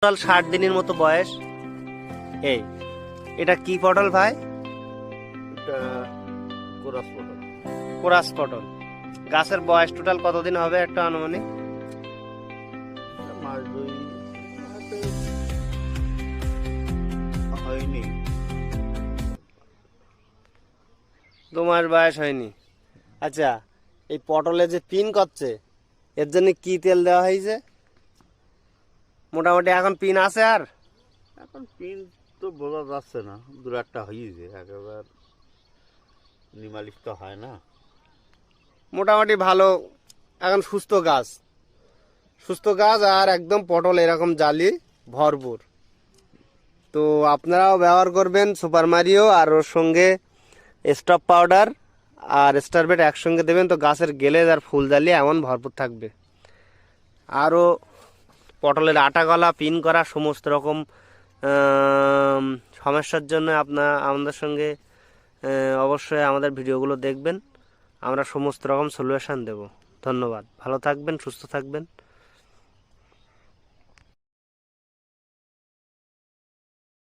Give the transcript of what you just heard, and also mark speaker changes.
Speaker 1: 60 দিনের মতো বয়স। এই এটা কি পটল ভাই?
Speaker 2: এটা কোরাস পটল।
Speaker 1: কোরাস পটল। গাছের বয়স টোটাল কতদিন হবে একটা আনুমানিক?
Speaker 2: মাস দুই হয়নি।
Speaker 1: 2 মাস বয়স হয়নি। আচ্ছা, এই পটলে যে পিন করছে এর জন্য কি তেল দেওয়া হয়েছে? মোটামুটি এখন পিন আছে আর?
Speaker 2: এখন পিন তো বোঝা যাচ্ছে না, দু একটা হয়েছে, একেবারে নিমালিশ তো হয় না।
Speaker 1: মোটামুটি ভালো, এখন সুস্থ গাছ আর একদম পটল এরকম জালি ভরপুর। তো আপনারাও ব্যবহার করবেন সুপার মারিও, আর ওর সঙ্গে স্টপ পাউডার আর স্টারবেট একসঙ্গে দেবেন, তো গাছের গেলেজ আর ফুল জালি এমন ভরপুর থাকবে। আরও পটলের আটা গলা, পিন করা সমস্ত রকম সমস্যার জন্য আমাদের সঙ্গে অবশ্যই আমাদের ভিডিওগুলো দেখবেন। আমরা সমস্ত রকম সলিউশন দেব। ধন্যবাদ, ভালো থাকবেন, সুস্থ থাকবেন।